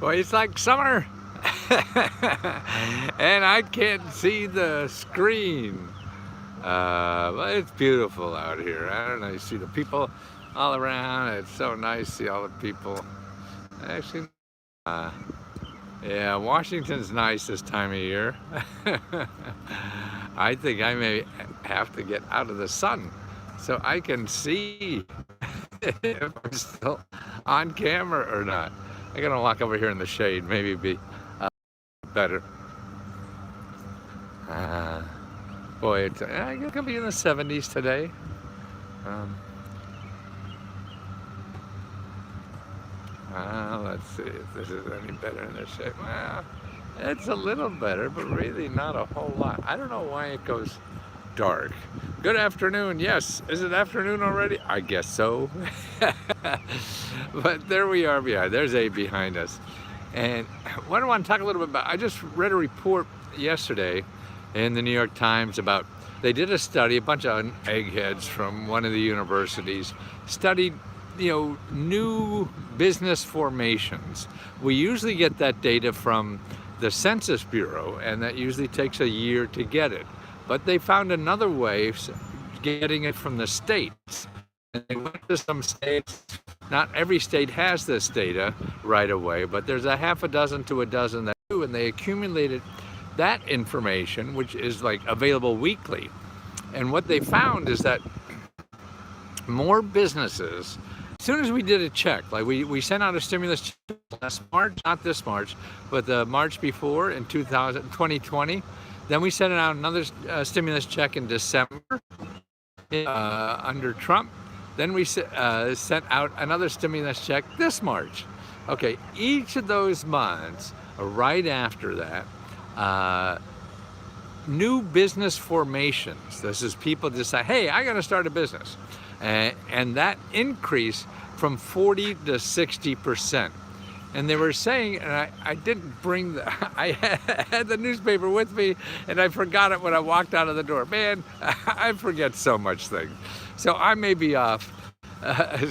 Well, it's like summer, and I can't see the screen. But it's beautiful out here. I don't know. You see the people all around. It's so nice to see all the people. Actually, uh, yeah, Washington's nice this time of year. I think I may have to get out of the sun so I can see if I'm still on camera or not. I'm gonna walk over here in the shade. Maybe it'd be better. Uh, Boy, it's gonna be in the 70s today. Um, let's see if this is any better in this shade. Well, it's a little better, but really not a whole lot. I don't know why it goes dark. Good afternoon. Yes, is it afternoon already? I guess so. But there we are behind. There's Abe behind us. And what I want to talk a little bit about, I just read a report yesterday in the New York Times about, they did a study, a bunch of eggheads from one of the universities studied, new business formations. We usually get that data from the Census Bureau, and that usually takes a year to get it. But they found another way of getting it from the states. And they went to some states. Not every state has this data right away, but there's a half a dozen to a dozen that do, and they accumulated that information, which is like available weekly. And what they found is that more businesses, as soon as we did a check, like we sent out a stimulus check last March, not this March, but the March before in 2020, then we sent out another stimulus check in December under Trump. Then we sent out another stimulus check this March. Okay, each of those months, right after that, new business formations. This is people decide, hey, I got to start a business. And that increased from 40 to 60%. And they were saying, and I didn't bring the, I had the newspaper with me, and I forgot it when I walked out of the door. Man, I forget so much things. So I may be off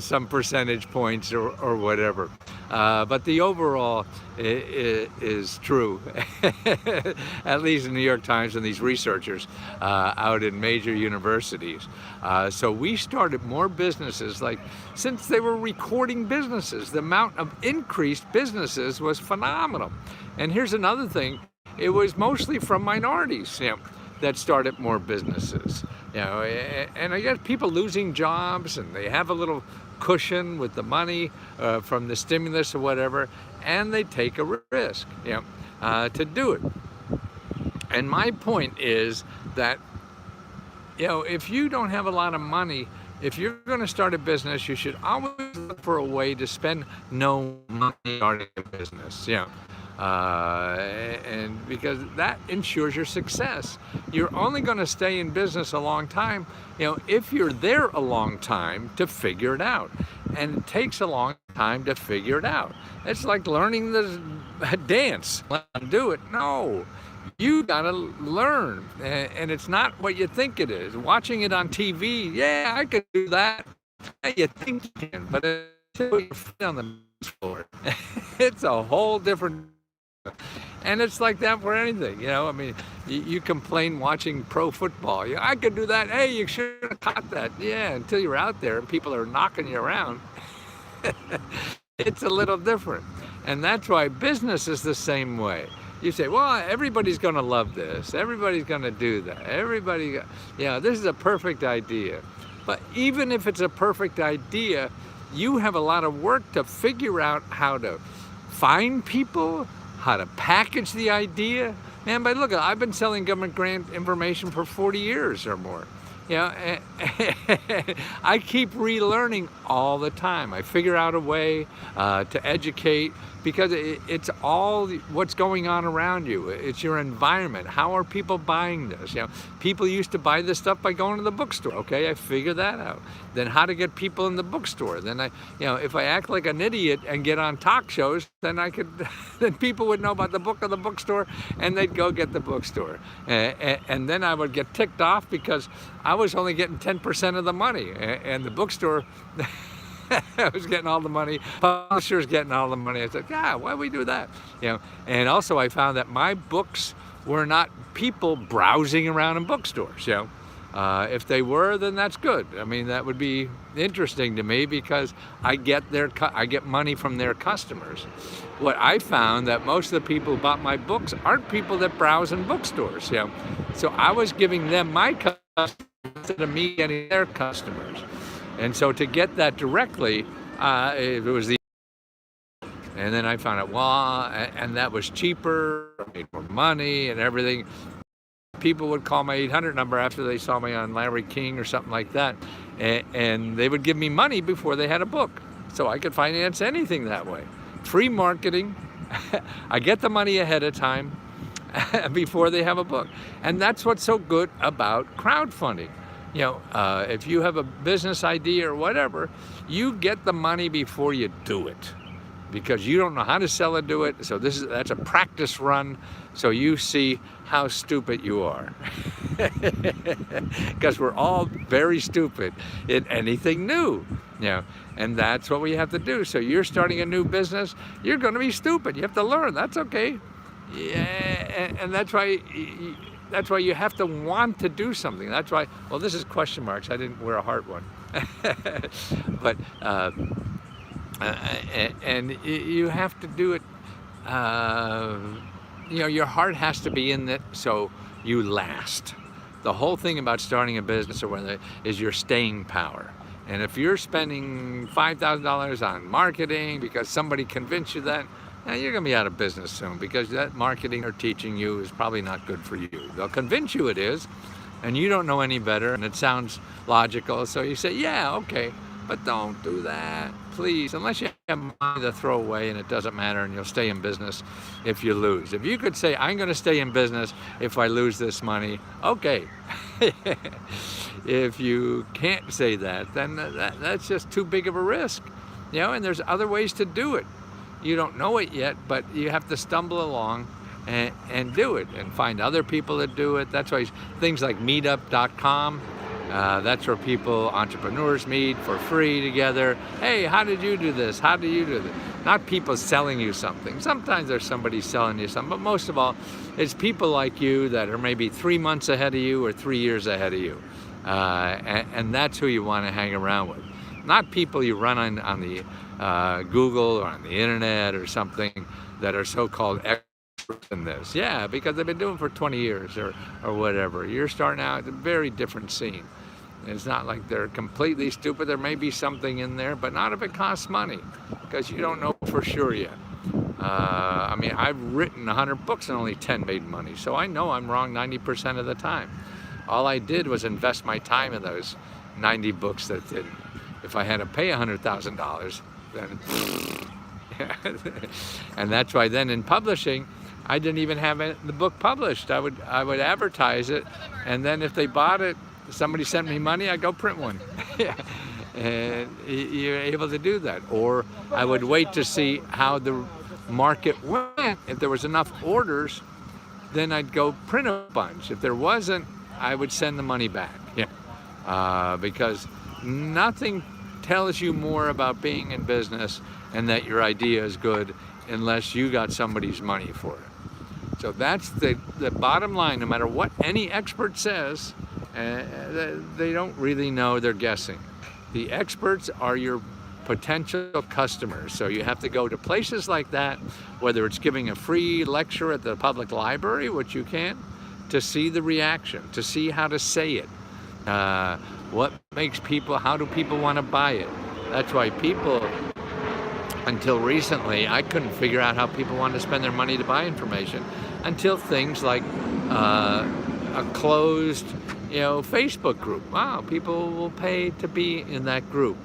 some percentage points or whatever. But the overall is true, at least in the New York Times and these researchers out in major universities. So we started more businesses, like since they were recording businesses, the amount of increased businesses was phenomenal. And here's another thing, it was mostly from minorities, that started more businesses. And I guess people losing jobs, and they have a little cushion with the money from the stimulus or whatever, and they take a risk, to do it. And my point is that, if you don't have a lot of money, if you're going to start a business, you should always look for a way to spend no money starting a business. And because that ensures your success. You're only going to stay in business a long time, if you're there a long time to figure it out. And it takes a long time to figure it out. It's like learning the dance. Do it. No, you got to learn. And it's not what you think it is. Watching it on TV, yeah, I could do that. You think you can, but until you feet on the floor, it's a whole different. And it's like that for anything, I mean, you complain watching pro football. I could do that. Hey, you should have caught that. Yeah, until you're out there and people are knocking you around. It's a little different. And that's why business is the same way. You say, well, everybody's going to love this. Everybody's going to do that. This is a perfect idea. But even if it's a perfect idea, you have a lot of work to figure out how to find people, how to package the idea. Man, but look, I've been selling government grant information for 40 years or more. I keep relearning all the time. I figure out a way to educate, because it's all what's going on around you. It's your environment. How are people buying this? People used to buy this stuff by going to the bookstore. Okay, I figured that out. Then how to get people in the bookstore. Then if I act like an idiot and get on talk shows, then then people would know about the book of the bookstore, and they'd go get the bookstore. And then I would get ticked off because I was only getting 10% of the money, and the bookstore I was getting all the money. Publishers getting all the money. I said, yeah, why we do that? And also I found that my books were not people browsing around in bookstores. If they were, then that's good. I mean, that would be interesting to me because I get money from their customers. What I found that most of the people who bought my books aren't people that browse in bookstores. So I was giving them my customers instead of me getting their customers. And so to get that directly, it was the. And then I found out, well, and that was cheaper, made more money and everything. People would call my 800 number after they saw me on Larry King or something like that. And they would give me money before they had a book. So I could finance anything that way. Free marketing. I get the money ahead of time before they have a book. And that's what's so good about crowdfunding. If you have a business idea or whatever, you get the money before you do it. Because you don't know how to sell or do it. So that's a practice run. So you see how stupid you are. Because we're all very stupid in anything new. And that's what we have to do. So you're starting a new business, you're going to be stupid. You have to learn. That's okay. Yeah, and that's why you have to want to do something. That's why, well, this is question marks. I didn't wear a heart one. But and you have to do it. Your heart has to be in it so you last. The whole thing about starting a business or whether is your staying power. And if you're spending $5,000 on marketing because somebody convinced you that, you're going to be out of business soon because that marketing they're teaching you is probably not good for you. They'll convince you it is, and you don't know any better, and it sounds logical. So you say, yeah, okay, but don't do that, please, unless you have money to throw away and it doesn't matter and you'll stay in business if you lose. If you could say, I'm going to stay in business if I lose this money, okay. If you can't say that, then that's just too big of a risk. And there's other ways to do it. You don't know it yet, but you have to stumble along and do it and find other people that do it. That's why things like meetup.com, that's where entrepreneurs meet for free together. Hey, how did you do this? How do you do this? Not people selling you something. Sometimes there's somebody selling you something, but most of all, it's people like you that are maybe 3 months ahead of you or 3 years ahead of you. And that's who you want to hang around with. Not people you run on the Google or on the internet or something that are so-called experts in this. Yeah, because they've been doing it for 20 years or whatever. You're starting out at a very different scene. It's not like they're completely stupid. There may be something in there, but not if it costs money, because you don't know for sure yet. I've written 100 books and only 10 made money, so I know I'm wrong 90% of the time. All I did was invest my time in those 90 books that didn't. If I had to pay $100,000, then and that's why then in publishing, I didn't even have the book published. I would advertise it, and then if they bought it, somebody sent me money, I'd go print one. And you're able to do that. Or I would wait to see how the market went. If there was enough orders, then I'd go print a bunch. If there wasn't, I would send the money back. Because nothing tells you more about being in business and that your idea is good unless you got somebody's money for it. So that's the bottom line. No matter what any expert says, they don't really know, they're guessing. The experts are your potential customers. So you have to go to places like that, whether it's giving a free lecture at the public library, which you can, to see the reaction, to see how to say it. What makes people, how do people want to buy it? That's why people, until recently, I couldn't figure out how people wanted to spend their money to buy information until things like a closed, Facebook group. Wow, people will pay to be in that group.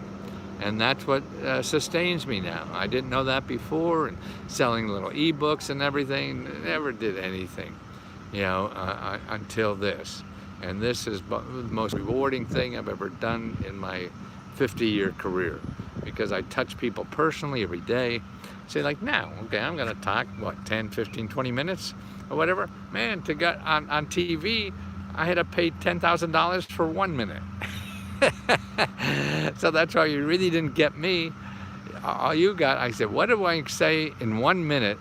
And that's what sustains me now. I didn't know that before, and selling little ebooks and everything, never did anything, until this. And this is the most rewarding thing I've ever done in my 50-year career, because I touch people personally every day. Say like, now, okay, I'm gonna talk, 10, 15, 20 minutes or whatever. Man, to get on TV, I had to pay $10,000 for 1 minute. So that's why you really didn't get me. All you got, I said, what do I say in 1 minute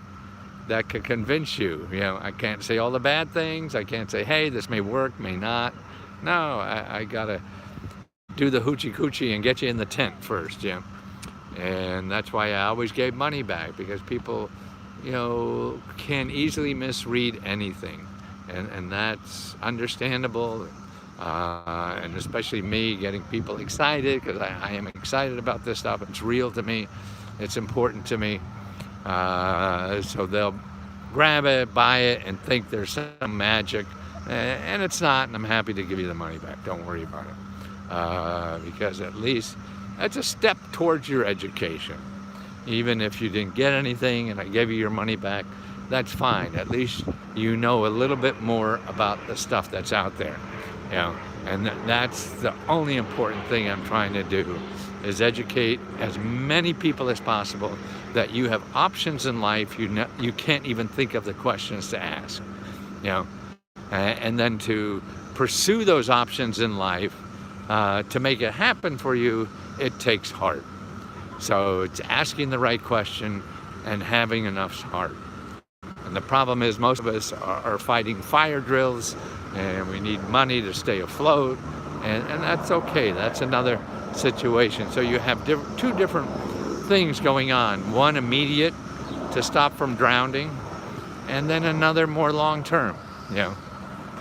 that could convince you? You know, I can't say all the bad things. I can't say, hey, this may work, may not. No, I gotta do the hoochie coochie and get you in the tent first, Jim. And that's why I always gave money back, because people, you know, can easily misread anything. And that's understandable. And especially me getting people excited, because I am excited about this stuff. It's real to me. It's important to me. So they'll grab it, buy it, and think there's some magic. And it's not, and I'm happy to give you the money back. Don't worry about it. Because at least that's a step towards your education. Even if you didn't get anything and I gave you your money back, that's fine. At least you know a little bit more about the stuff that's out there. You know, and that's the only important thing I'm trying to do, is educate as many people as possible that you have options in life. You can't even think of the questions to ask, you know, and then to pursue those options in life. To make it happen for you, it takes heart. So it's asking the right question and having enough heart. And the problem is most of us are fighting fire drills, and we need money to stay afloat, and that's okay. That's another situation. So you have two different things going on. One immediate, to stop from drowning, and then another more long-term, you know.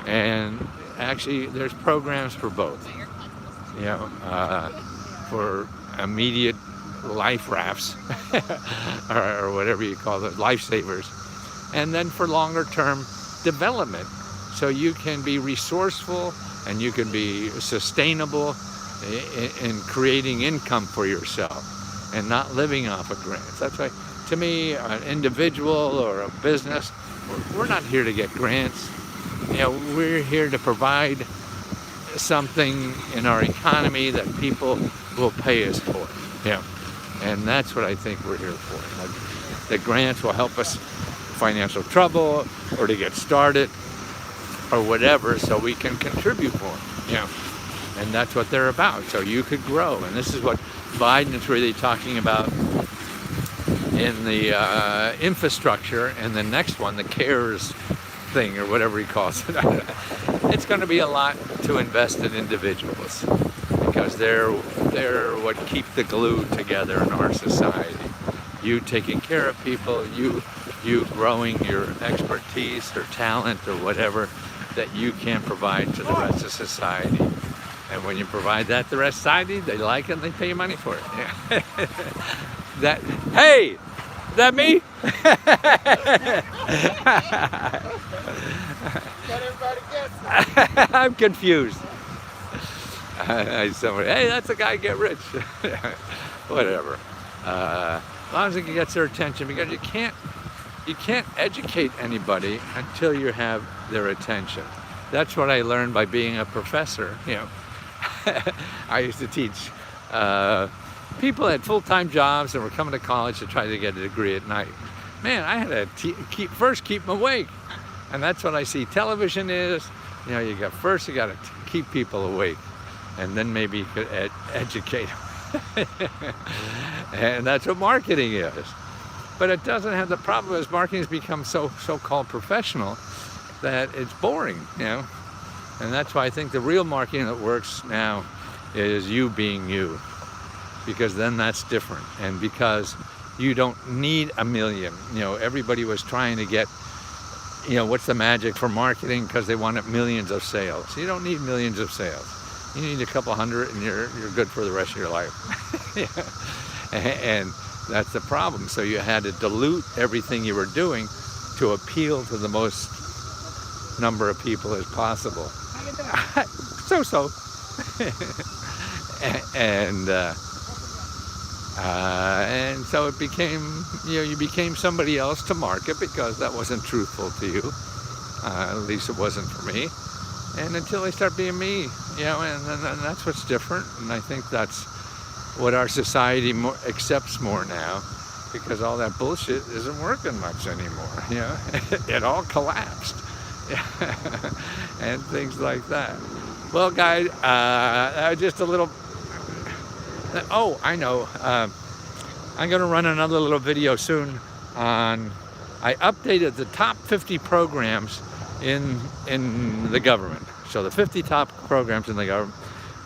And actually there's programs for both, you know, for immediate life rafts or whatever you call it, lifesavers, and then for longer term development, so you can be resourceful and you can be sustainable in creating income for yourself and not living off of grants. That's why, to me, an individual or a business, we're not here to get grants. You know, we're here to provide something in our economy that people will pay us for. Yeah, and that's what I think we're here for. Like, the grants will help us financial trouble or to get started or whatever, so we can contribute more. Yeah, and that's what they're about. So you could grow, and this is what Biden is really talking about in the infrastructure, and the next one, the CARES thing or whatever he calls it. It's going to be a lot to invest in individuals, because they're what keep the glue together in our society. You taking care of people, you growing your expertise or talent or whatever that you can provide to the rest of society. And when you provide that to the rest of society, they like it and they pay you money for it. Yeah. Hey, is that me? I'm confused. Somebody, hey, that's a guy get rich. Whatever. As long as it gets their attention, because you can't educate anybody until you have their attention. That's what I learned by being a professor. You know, I used to teach people had full-time jobs and were coming to college to try to get a degree at night. Man, I had to keep them awake, and that's what I see television is. You know, you got to keep people awake, and then maybe you could educate them. And that's what marketing is. But it doesn't have, the problem is marketing has become so-called professional that it's boring, you know. And that's why I think the real marketing that works now is you being you, because then that's different. And because you don't need a million, you know, everybody was trying to get, you know, what's the magic for marketing, because they wanted millions of sales. You don't need millions of sales. You need a couple hundred and you're good for the rest of your life. Yeah. And that's the problem. So you had to dilute everything you were doing to appeal to the most number of people as possible. So. And so it became, you know, you became somebody else to market, because that wasn't truthful to you. At least it wasn't for me. And until I start being me, you know, and that's what's different. And I think that's what our society accepts more now, because all that bullshit isn't working much anymore. You know, it all collapsed, and things like that. Well, guys, just a little. Oh, I know. I'm going to run another little video soon on. I updated the top 50 programs in the government. So the 50 top programs in the government.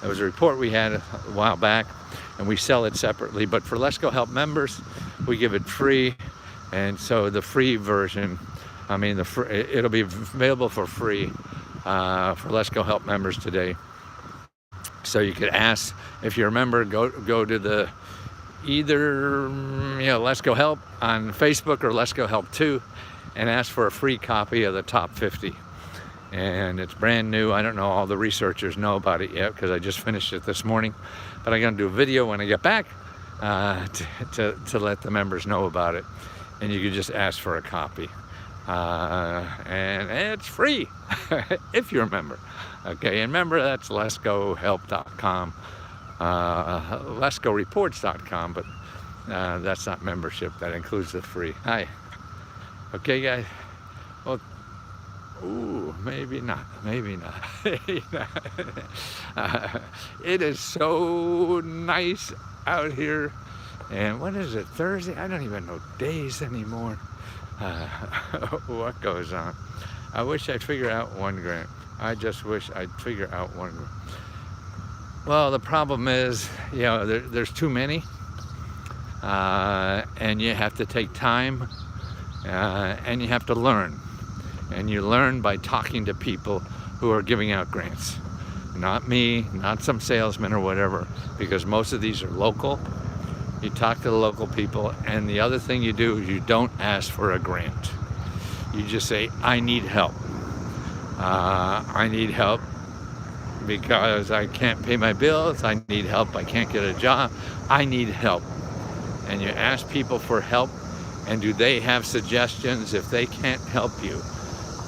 It was a report we had a while back, and we sell it separately. But for Lesko Help members, we give it free, and so the free version. I mean, it'll be available for free for Lesko Help members today. So you could ask, if you're a member, go to the either Lesko Help on Facebook or Lesko Help 2 and ask for a free copy of the top 50. And it's brand new. I don't know all the researchers know about it yet because I just finished it this morning. But I'm going to do a video when I get back to let the members know about it. And you can just ask for a copy. And it's free if you're a member. Okay, and remember, that's leskohelp.com, leskoreports.com, but that's not membership. That includes the free. Hi. Okay, guys. Well, ooh, maybe not. Maybe not. It is so nice out here. And what is it, Thursday? I don't even know days anymore. What goes on? I wish I'd figure out one grant. I just wish I'd figure out one grant. Well, the problem is, there's too many, and you have to take time, and you have to learn. And you learn by talking to people who are giving out grants. Not me, not some salesman or whatever, because most of these are local. You talk to the local people, and the other thing you do is you don't ask for a grant. You just say, I need help. I need help because I can't pay my bills. I need help. I can't get a job. I need help. And you ask people for help, and do they have suggestions? If they can't help you,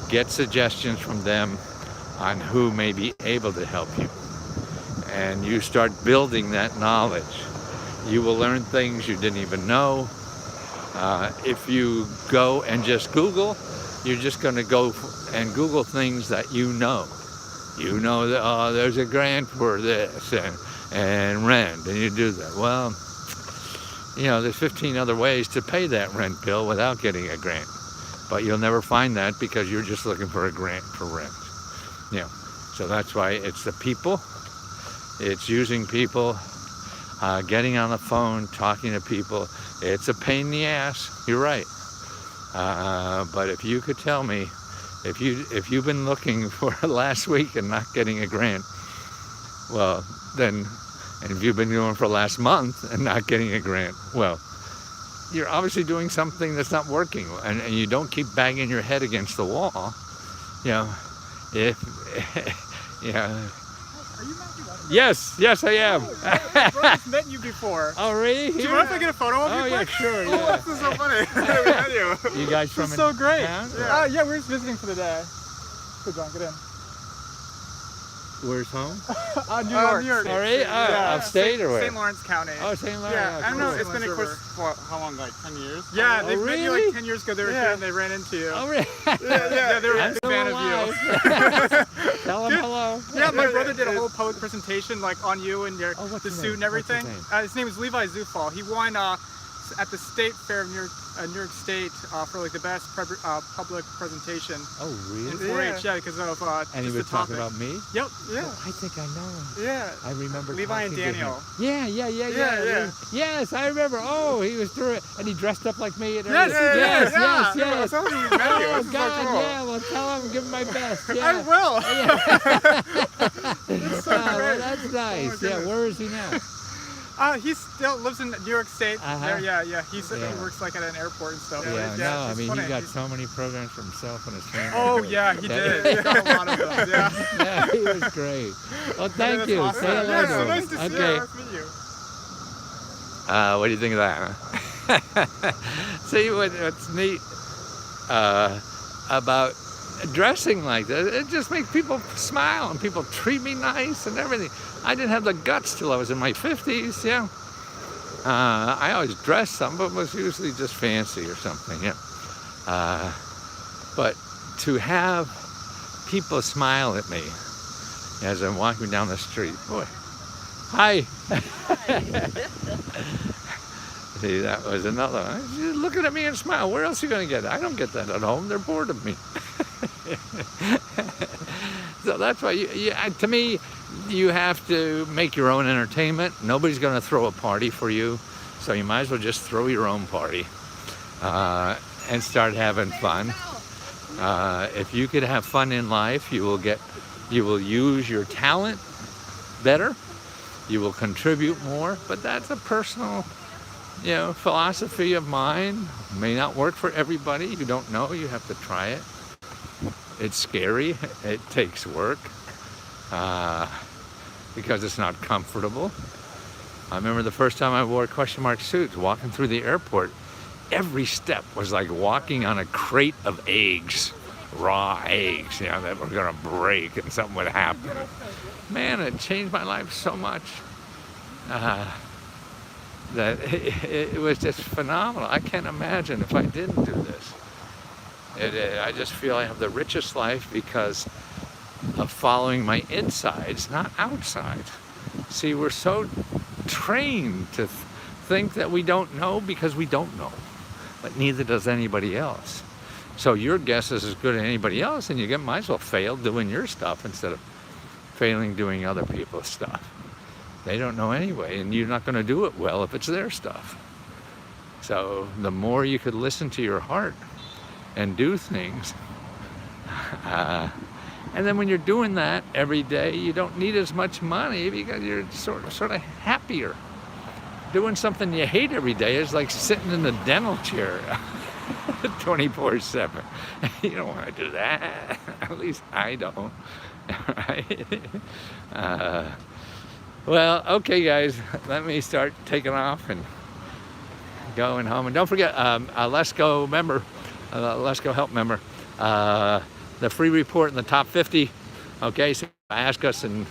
get suggestions from them on who may be able to help you. And you start building that knowledge. You will learn things you didn't even know. If you go and just Google, you're just going to go and Google things that you know. You know that, there's a grant for this and rent, and you do that. Well, there's 15 other ways to pay that rent bill without getting a grant. But you'll never find that because you're just looking for a grant for rent. So that's why it's the people. It's using people. Getting on the phone, talking to people, it's a pain in the ass. You're right. But if you could tell me, if you've been looking for last week and not getting a grant, well, then, and if you've been doing for last month and not getting a grant, well, you're obviously doing something that's not working, and you don't keep banging your head against the wall. Are you Matthew? Yes, I am. My brother's met you before. Oh, really? Do you mind if I get a photo of you? Oh, yeah, quick? sure. Yeah. This is so funny. We met you. You guys from This is so great. town? Yeah, we're just visiting for the day. Good, John, get in. Where's home? New York. New York. Oh, really? Upstate or where? St. Lawrence County. Oh, St. Lawrence. Yeah, I don't know. Cool. It's been a quick. How long? Like 10 years? Yeah, Oh, they met you like really? 10 years ago. They were here and they ran into you. Oh, really? Yeah, they were a still fan alive. of you. Tell them hello. Yeah, my brother did a whole public presentation on you and your what's the his suit name? and everything. What's His name is Levi Zufall. He won at the State Fair of New York State for like the best public presentation. Oh, really? In 4-H, yeah, because of And he just was the talking topic. about me? Yep, yeah. Oh, I think I know him. Yeah. I remember Levi and talking to him. Daniel. Yeah. Yes, I remember. Oh, he was through it. And he dressed up like me. And Yes, everything. Yes. That's how we met you. Oh, This is God, so cool. yeah. Well, tell him, give him my best. I Yeah. will. That's so well, great. that's nice. Oh, Yeah, where is he now? He still lives in New York State. Uh-huh. There, yeah. He works like at an airport and stuff. Yeah, it's he funny. got so many programs for himself and his family. Oh, yeah, he did. He got a lot of them, yeah. Yeah, he was great. Well, thank That's you. awesome. Say hello Yeah, to so him. nice to see you. Okay. Nice to meet you. What do you think of that? Huh? See, what's neat about dressing like that, it just makes people smile and people treat me nice and everything. I didn't have the guts till I was in my 50s, yeah. I always dressed something, but was usually just fancy or something, yeah. But to have people smile at me as I'm walking down the street. Boy, hi. See, that was another one. She's looking at me and smile. Where else are you going to get it? I don't get that at home. They're bored of me. So that's why, to me, you have to make your own entertainment. Nobody's going to throw a party for you. So you might as well just throw your own party and start having fun. If you could have fun in life, you will use your talent better. You will contribute more. But that's a personal, philosophy of mine. May not work for everybody. You don't know. You have to try it. It's scary. It takes work because it's not comfortable. I remember the first time I wore question mark suits walking through the airport. Every step was like walking on a crate of eggs, raw eggs, that were going to break and something would happen. Man, it changed my life so much that it was just phenomenal. I can't imagine if I didn't do this. I just feel I have the richest life because of following my insides, not outsides. See, we're so trained to think that we don't know because we don't know, but neither does anybody else. So your guess is as good as anybody else, and you might as well fail doing your stuff instead of failing doing other people's stuff. They don't know anyway, and you're not going to do it well if it's their stuff. So the more you could listen to your heart and do things, and then when you're doing that every day, you don't need as much money because you're sort of happier. Doing something you hate every day is like sitting in a dental chair 24/7. You don't want to do that. At least I don't. Right? Well, okay, guys. Let me start taking off and going home. And don't forget, a Lesko member, Lesko Help member, the free report in the top 50. Okay, so ask us in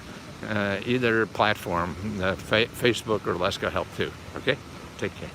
either platform, Facebook or Lesko Help too. Okay, take care.